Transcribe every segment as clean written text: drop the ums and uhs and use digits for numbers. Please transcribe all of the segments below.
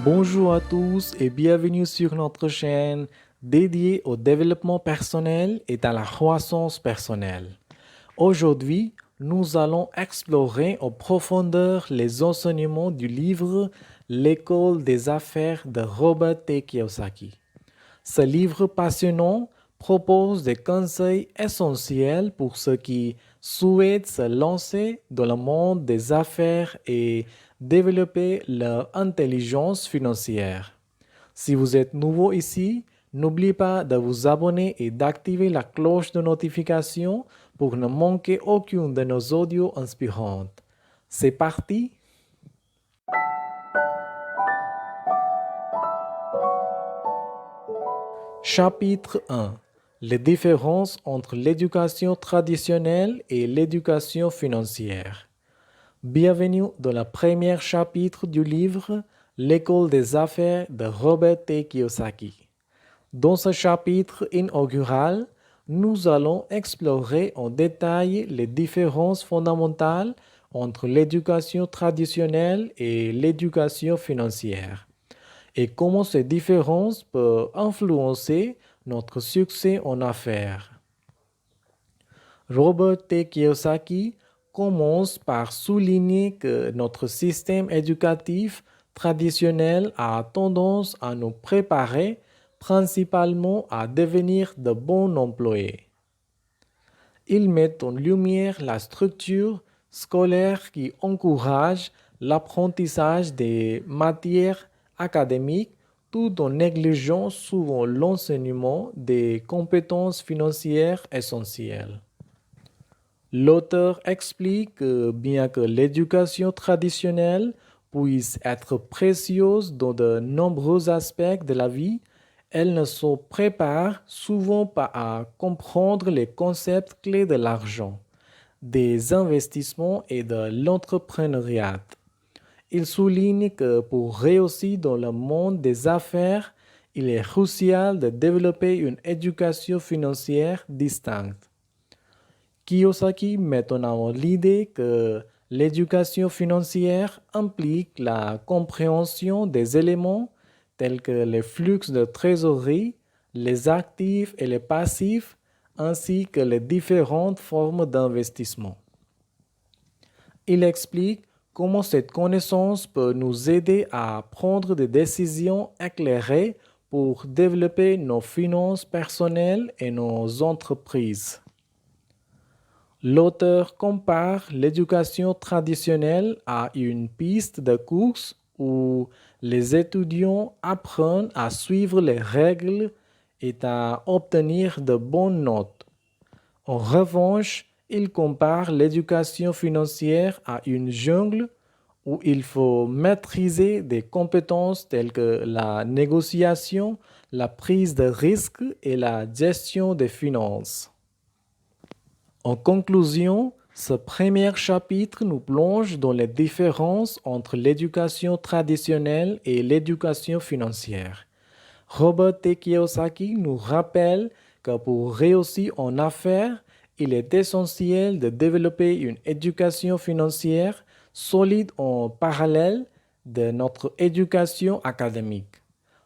Bonjour à tous et bienvenue sur notre chaîne dédiée au développement personnel et à la croissance personnelle. Aujourd'hui, nous allons explorer en profondeur les enseignements du livre L'école des affaires de Robert T. Kiyosaki. Ce livre passionnant propose des conseils essentiels pour ceux qui souhaitent se lancer dans le monde des affaires et développer leur intelligence financière. Si vous êtes nouveau ici, n'oubliez pas de vous abonner et d'activer la cloche de notification pour ne manquer aucune de nos audios inspirantes. C'est parti! Chapitre 1. Les différences entre l'éducation traditionnelle et l'éducation financière. Bienvenue dans le premier chapitre du livre L'école des affaires de Robert T. Kiyosaki. Dans ce chapitre inaugural, nous allons explorer en détail les différences fondamentales entre l'éducation traditionnelle et l'éducation financière et comment ces différences peuvent influencer notre succès en affaires. Robert T. Kiyosaki commence par souligner que notre système éducatif traditionnel a tendance à nous préparer principalement à devenir de bons employés. Il met en lumière la structure scolaire qui encourage l'apprentissage des matières académiques tout en négligeant souvent l'enseignement des compétences financières essentielles. L'auteur explique que bien que l'éducation traditionnelle puisse être précieuse dans de nombreux aspects de la vie, elle ne se prépare souvent pas à comprendre les concepts clés de l'argent, des investissements et de l'entrepreneuriat. Il souligne que pour réussir dans le monde des affaires, il est crucial de développer une éducation financière distincte. Kiyosaki met en avant l'idée que l'éducation financière implique la compréhension des éléments tels que les flux de trésorerie, les actifs et les passifs, ainsi que les différentes formes d'investissement. Il explique comment cette connaissance peut nous aider à prendre des décisions éclairées pour développer nos finances personnelles et nos entreprises. L'auteur compare l'éducation traditionnelle à une piste de course où les étudiants apprennent à suivre les règles et à obtenir de bonnes notes. En revanche, il compare l'éducation financière à une jungle où il faut maîtriser des compétences telles que la négociation, la prise de risque et la gestion des finances. En conclusion, ce premier chapitre nous plonge dans les différences entre l'éducation traditionnelle et l'éducation financière. Robert T. Kiyosaki nous rappelle que pour réussir en affaires, il est essentiel de développer une éducation financière solide en parallèle de notre éducation académique.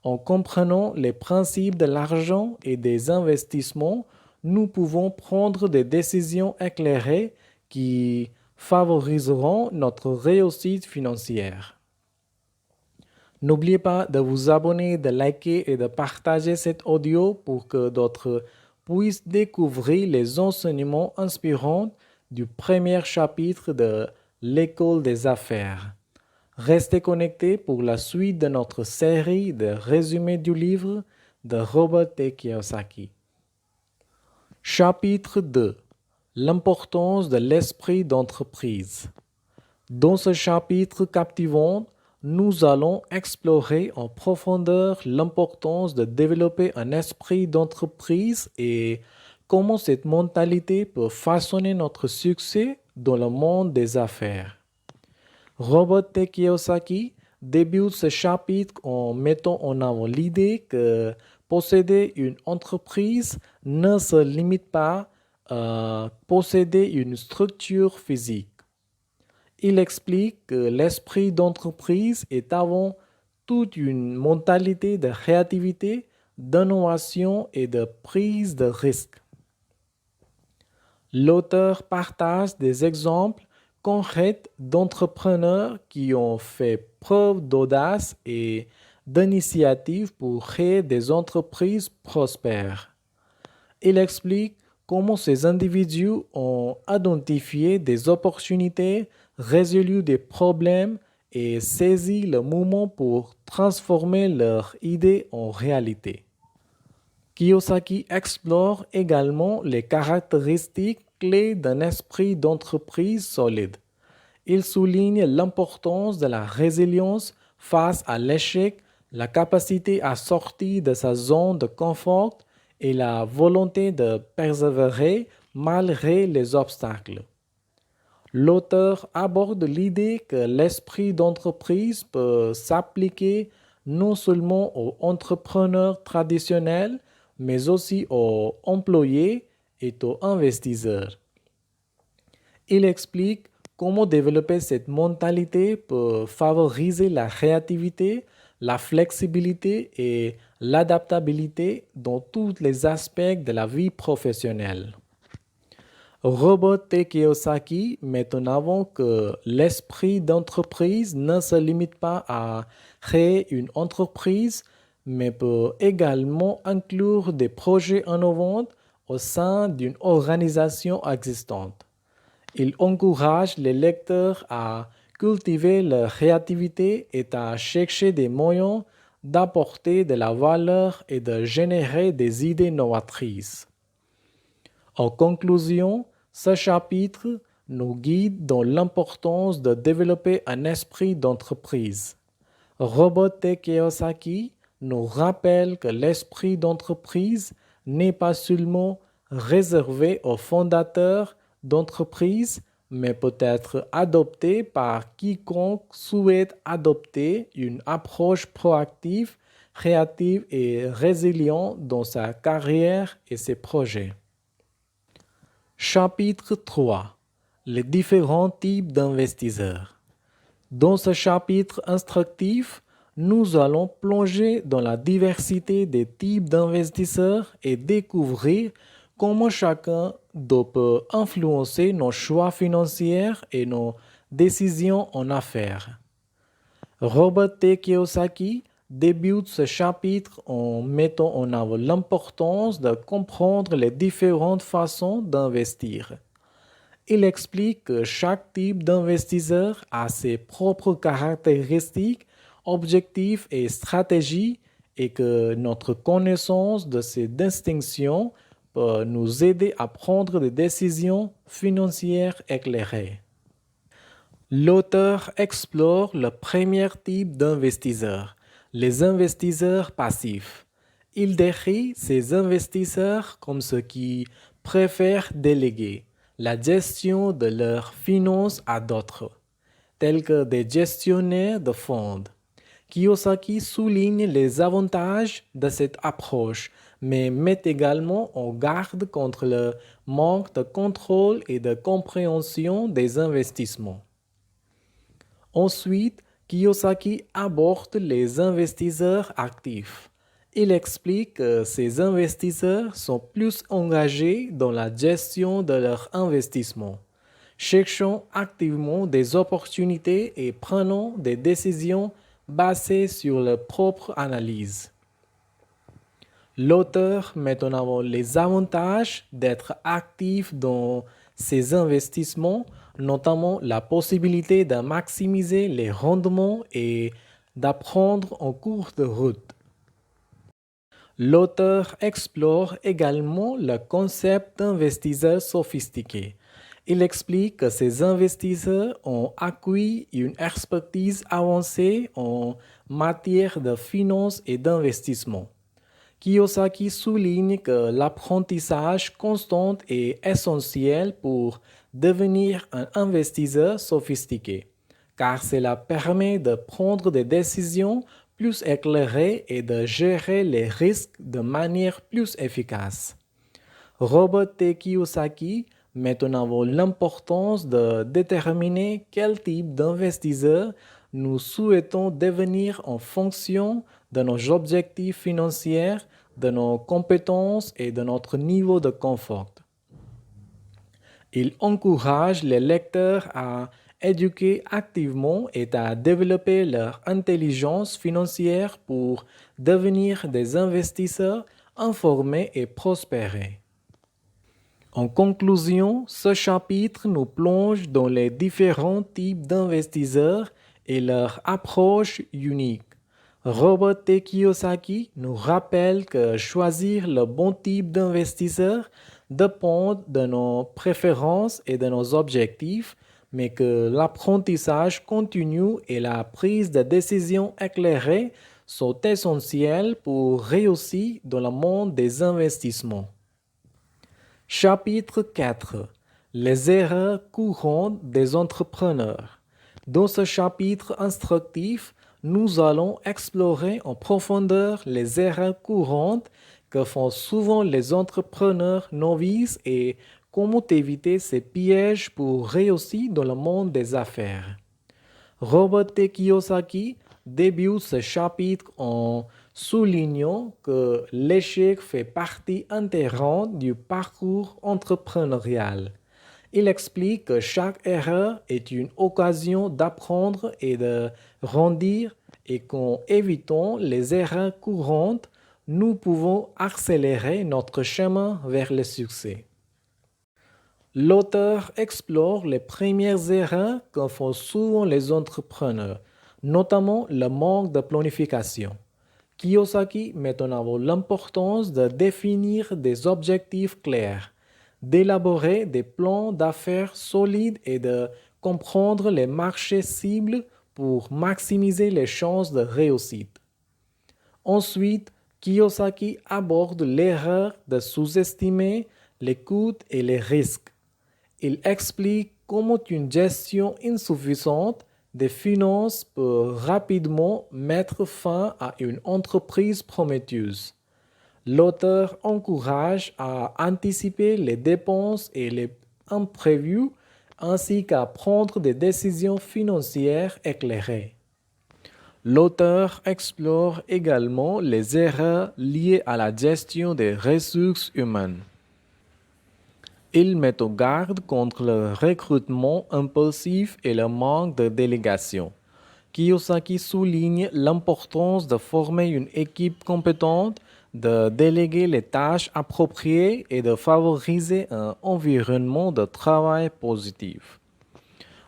En comprenant les principes de l'argent et des investissements, nous pouvons prendre des décisions éclairées qui favoriseront notre réussite financière. N'oubliez pas de vous abonner, de liker et de partager cet audio pour que d'autres puissent découvrir les enseignements inspirants du premier chapitre de l'école des affaires. Restez connectés pour la suite de notre série de résumés du livre de Robert T. Kiyosaki. Chapitre 2. L'importance de l'esprit d'entreprise. Dans ce chapitre captivant, nous allons explorer en profondeur l'importance de développer un esprit d'entreprise et comment cette mentalité peut façonner notre succès dans le monde des affaires. Robert T. Kiyosaki débute ce chapitre en mettant en avant l'idée que posséder une entreprise ne se limite pas posséder une structure physique. Il explique que l'esprit d'entreprise est avant tout une mentalité de créativité, d'innovation et de prise de risque. L'auteur partage des exemples concrets d'entrepreneurs qui ont fait preuve d'audace et d'initiative pour créer des entreprises prospères. Il explique comment ces individus ont identifié des opportunités, résolu des problèmes et saisi le moment pour transformer leurs idées en réalité. Kiyosaki explore également les caractéristiques clés d'un esprit d'entreprise solide. Il souligne l'importance de la résilience face à l'échec, la capacité à sortir de sa zone de confort et la volonté de persévérer malgré les obstacles. L'auteur aborde l'idée que l'esprit d'entreprise peut s'appliquer non seulement aux entrepreneurs traditionnels, mais aussi aux employés et aux investisseurs. Il explique comment développer cette mentalité peut favoriser la créativité, la flexibilité et l'adaptabilité dans tous les aspects de la vie professionnelle. Robert T. Kiyosaki met en avant que l'esprit d'entreprise ne se limite pas à créer une entreprise, mais peut également inclure des projets innovants au sein d'une organisation existante. Il encourage les lecteurs à cultiver leur créativité et à chercher des moyens d'apporter de la valeur et de générer des idées novatrices. En conclusion, ce chapitre nous guide dans l'importance de développer un esprit d'entreprise. Robert T. Kiyosaki nous rappelle que l'esprit d'entreprise n'est pas seulement réservé aux fondateurs d'entreprise, mais peut être adopté par quiconque souhaite adopter une approche proactive, créative et résiliente dans sa carrière et ses projets. Chapitre 3. Les différents types d'investisseurs. Dans ce chapitre instructif, nous allons plonger dans la diversité des types d'investisseurs et découvrir comment chacun d'eux peut influencer nos choix financiers et nos décisions en affaires. Robert T. Kiyosaki débute ce chapitre en mettant en avant l'importance de comprendre les différentes façons d'investir. Il explique que chaque type d'investisseur a ses propres caractéristiques, objectifs et stratégies et que notre connaissance de ces distinctions peut nous aider à prendre des décisions financières éclairées. L'auteur explore le premier type d'investisseurs, les investisseurs passifs. Il décrit ces investisseurs comme ceux qui préfèrent déléguer la gestion de leurs finances à d'autres, tels que des gestionnaires de fonds. Kiyosaki souligne les avantages de cette approche, mais met également en garde contre le manque de contrôle et de compréhension des investissements. Ensuite, Kiyosaki aborde les investisseurs actifs. Il explique que ces investisseurs sont plus engagés dans la gestion de leurs investissements, cherchant activement des opportunités et prenant des décisions basées sur leur propre analyse. L'auteur met en avant les avantages d'être actif dans ces investissements, notamment la possibilité de maximiser les rendements et d'apprendre en cours de route. L'auteur explore également le concept d'investisseur sophistiqué. Il explique que ces investisseurs ont acquis une expertise avancée en matière de finance et d'investissement. Kiyosaki souligne que l'apprentissage constant est essentiel pour devenir un investisseur sophistiqué, car cela permet de prendre des décisions plus éclairées et de gérer les risques de manière plus efficace. Robert T. Kiyosaki met en avant l'importance de déterminer quel type d'investisseur nous souhaitons devenir en fonction de nos objectifs financiers, de nos compétences et de notre niveau de confort. Il encourage les lecteurs à éduquer activement et à développer leur intelligence financière pour devenir des investisseurs informés et prospérés. En conclusion, ce chapitre nous plonge dans les différents types d'investisseurs et leur approche unique. Robert T. Kiyosaki nous rappelle que choisir le bon type d'investisseur dépend de nos préférences et de nos objectifs, mais que l'apprentissage continu et la prise de décisions éclairées sont essentiels pour réussir dans le monde des investissements. Chapitre 4. Les erreurs courantes des entrepreneurs. Dans ce chapitre instructif, nous allons explorer en profondeur les erreurs courantes que font souvent les entrepreneurs novices et comment éviter ces pièges pour réussir dans le monde des affaires. Robert T. Kiyosaki débute ce chapitre en soulignant que l'échec fait partie intégrante du parcours entrepreneurial. Il explique que chaque erreur est une occasion d'apprendre et de grandir et qu'en évitant les erreurs courantes, nous pouvons accélérer notre chemin vers le succès. L'auteur explore les premières erreurs que font souvent les entrepreneurs, notamment le manque de planification. Kiyosaki met en avant l'importance de définir des objectifs clairs, d'élaborer des plans d'affaires solides et de comprendre les marchés cibles pour maximiser les chances de réussite. Ensuite, Kiyosaki aborde l'erreur de sous-estimer les coûts et les risques. Il explique comment une gestion insuffisante des finances peut rapidement mettre fin à une entreprise prometteuse. L'auteur encourage à anticiper les dépenses et les imprévus ainsi qu'à prendre des décisions financières éclairées. L'auteur explore également les erreurs liées à la gestion des ressources humaines. Il met en garde contre le recrutement impulsif et le manque de délégation. Kiyosaki souligne l'importance de former une équipe compétente, de déléguer les tâches appropriées et de favoriser un environnement de travail positif.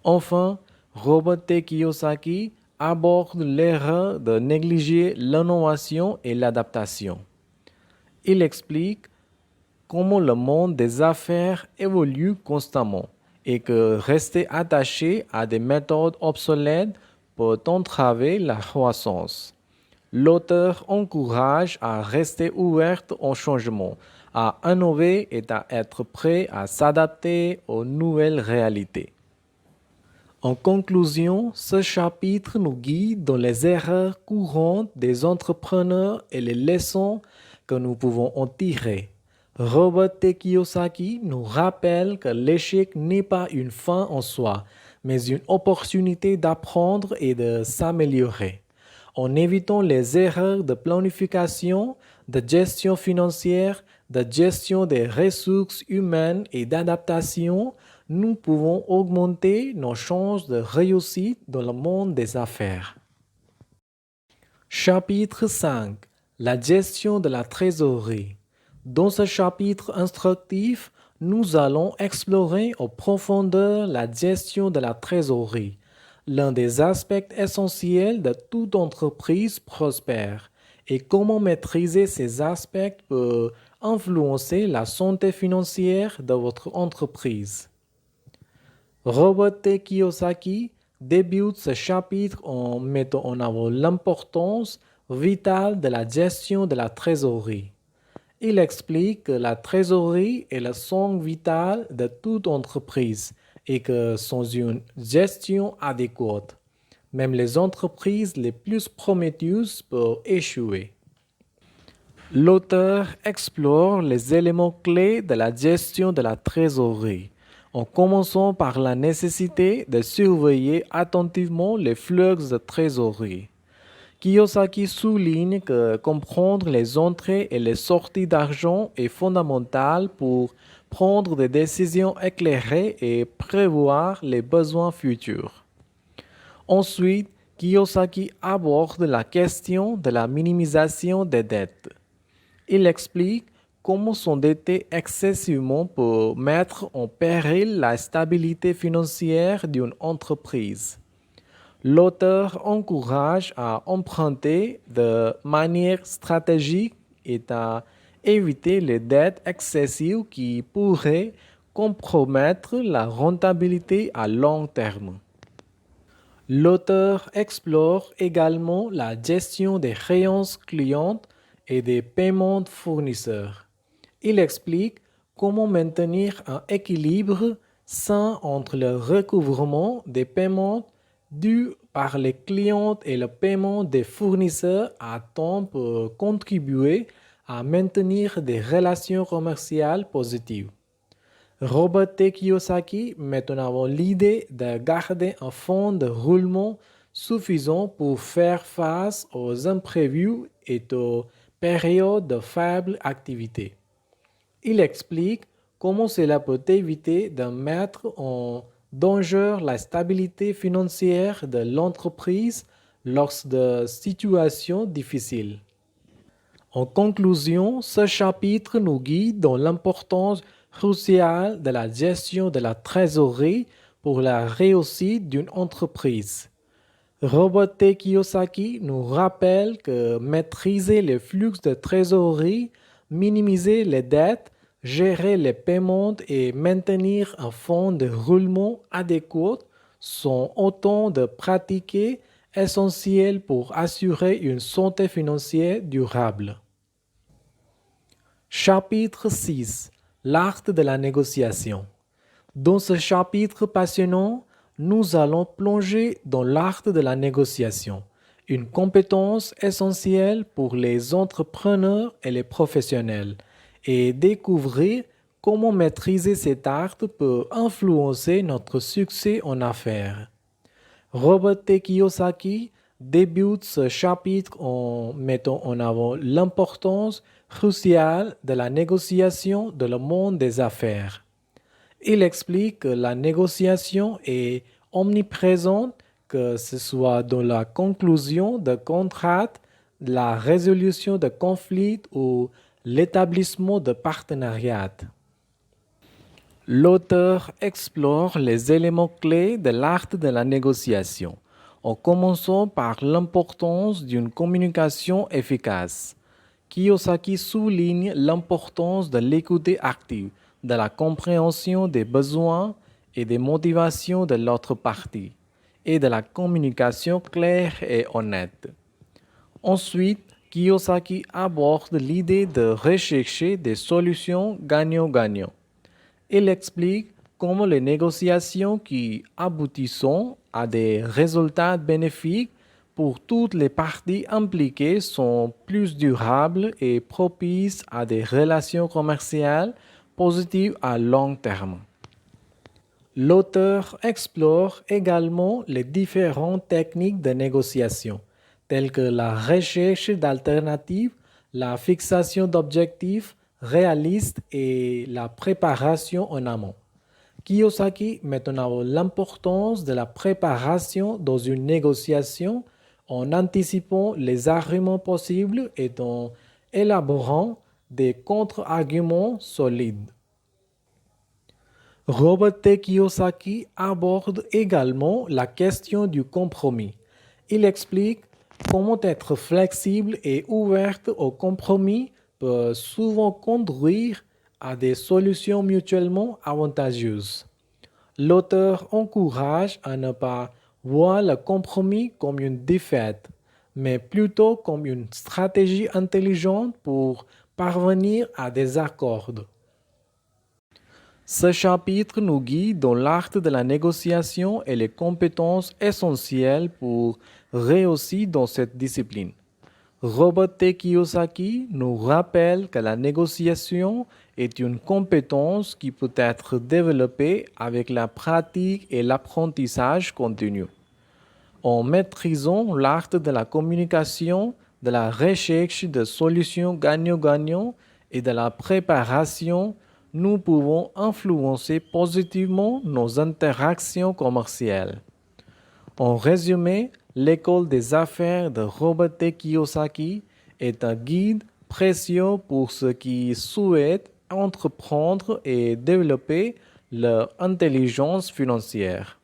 Enfin, Robert T. Kiyosaki aborde l'erreur de négliger l'innovation et l'adaptation. Il explique comment le monde des affaires évolue constamment et que rester attaché à des méthodes obsolètes peut entraver la croissance. L'auteur encourage à rester ouverte au changement, à innover et à être prêt à s'adapter aux nouvelles réalités. En conclusion, ce chapitre nous guide dans les erreurs courantes des entrepreneurs et les leçons que nous pouvons en tirer. Robert T. Kiyosaki nous rappelle que l'échec n'est pas une fin en soi, mais une opportunité d'apprendre et de s'améliorer. En évitant les erreurs de planification, de gestion financière, de gestion des ressources humaines et d'adaptation, nous pouvons augmenter nos chances de réussite dans le monde des affaires. Chapitre 5. La gestion de la trésorerie. Dans ce chapitre instructif, nous allons explorer en profondeur la gestion de la trésorerie, l'un des aspects essentiels de toute entreprise prospère, et comment maîtriser ces aspects peut influencer la santé financière de votre entreprise. Robert T. Kiyosaki débute ce chapitre en mettant en avant l'importance vitale de la gestion de la trésorerie. Il explique que la trésorerie est le sang vital de toute entreprise et que sans une gestion adéquate, même les entreprises les plus prometteuses peuvent échouer. L'auteur explore les éléments clés de la gestion de la trésorerie, en commençant par la nécessité de surveiller attentivement les flux de trésorerie. Kiyosaki souligne que comprendre les entrées et les sorties d'argent est fondamental pour prendre des décisions éclairées et prévoir les besoins futurs. Ensuite, Kiyosaki aborde la question de la minimisation des dettes. Il explique comment s'endetter excessivement peut mettre en péril la stabilité financière d'une entreprise. L'auteur encourage à emprunter de manière stratégique et à éviter les dettes excessives qui pourraient compromettre la rentabilité à long terme. L'auteur explore également la gestion des créances clientes et des paiements de fournisseurs. Il explique comment maintenir un équilibre sain entre le recouvrement des paiements dus par les clients et le paiement des fournisseurs à temps pour contribuer à maintenir des relations commerciales positives. Robert T. Kiyosaki met en avant l'idée de garder un fonds de roulement suffisant pour faire face aux imprévus et aux périodes de faible activité. Il explique comment cela peut éviter de mettre en danger la stabilité financière de l'entreprise lors de situations difficiles. En conclusion, ce chapitre nous guide dans l'importance cruciale de la gestion de la trésorerie pour la réussite d'une entreprise. Robert T. Kiyosaki nous rappelle que maîtriser les flux de trésorerie, minimiser les dettes, gérer les paiements et maintenir un fonds de roulement adéquat sont autant de pratiques essentielles pour assurer une santé financière durable. Chapitre 6. L'art de la négociation. Dans ce chapitre passionnant, nous allons plonger dans l'art de la négociation, une compétence essentielle pour les entrepreneurs et les professionnels, et découvrir comment maîtriser cet art peut influencer notre succès en affaires. Robert T. Kiyosaki débute ce chapitre en mettant en avant l'importance cruciale de la négociation dans le monde des affaires. Il explique que la négociation est omniprésente, que ce soit dans la conclusion de contrats, la résolution de conflits ou l'établissement de partenariats. L'auteur explore les éléments clés de l'art de la négociation, en commençant par l'importance d'une communication efficace. Kiyosaki souligne l'importance de l'écoute active, de la compréhension des besoins et des motivations de l'autre partie, et de la communication claire et honnête. Ensuite, Kiyosaki aborde l'idée de rechercher des solutions gagnant-gagnant. Il explique comment les négociations qui aboutissent à des résultats bénéfiques pour toutes les parties impliquées sont plus durables et propices à des relations commerciales positives à long terme. L'auteur explore également les différentes techniques de négociation, telles que la recherche d'alternatives, la fixation d'objectifs réalistes et la préparation en amont. Kiyosaki met en avant l'importance de la préparation dans une négociation en anticipant les arguments possibles et en élaborant des contre-arguments solides. Robert T. Kiyosaki aborde également la question du compromis. Il explique comment être flexible et ouverte au compromis peut souvent conduire à des solutions mutuellement avantageuses. L'auteur encourage à ne pas voir le compromis comme une défaite, mais plutôt comme une stratégie intelligente pour parvenir à des accords. Ce chapitre nous guide dans l'art de la négociation et les compétences essentielles pour réussir dans cette discipline. Robert T. Kiyosaki nous rappelle que la négociation est une compétence qui peut être développée avec la pratique et l'apprentissage continu. En maîtrisant l'art de la communication, de la recherche de solutions gagnant-gagnant et de la préparation, nous pouvons influencer positivement nos interactions commerciales. En résumé, l'école des affaires de Robert T. Kiyosaki est un guide précieux pour ceux qui souhaitent entreprendre et développer leur intelligence financière.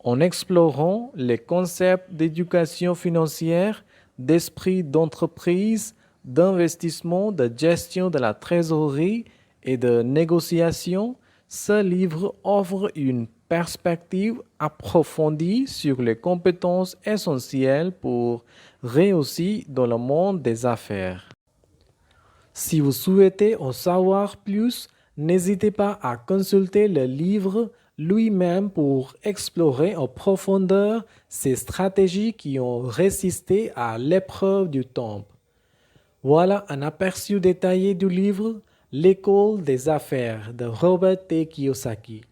En explorant les concepts d'éducation financière, d'esprit d'entreprise, d'investissement, de gestion de la trésorerie et de négociation, ce livre offre une perspective approfondie sur les compétences essentielles pour réussir dans le monde des affaires. Si vous souhaitez en savoir plus, n'hésitez pas à consulter le livre lui-même pour explorer en profondeur ces stratégies qui ont résisté à l'épreuve du temps. Voilà un aperçu détaillé du livre L'école des affaires de Robert T. Kiyosaki.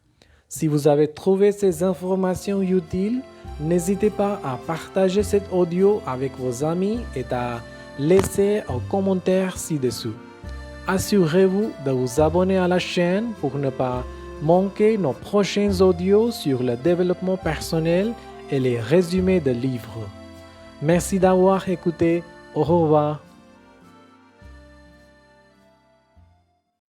Si vous avez trouvé ces informations utiles, n'hésitez pas à partager cet audio avec vos amis et à laisser un commentaire ci-dessous. Assurez-vous de vous abonner à la chaîne pour ne pas manquer nos prochains audios sur le développement personnel et les résumés de livres. Merci d'avoir écouté. Au revoir.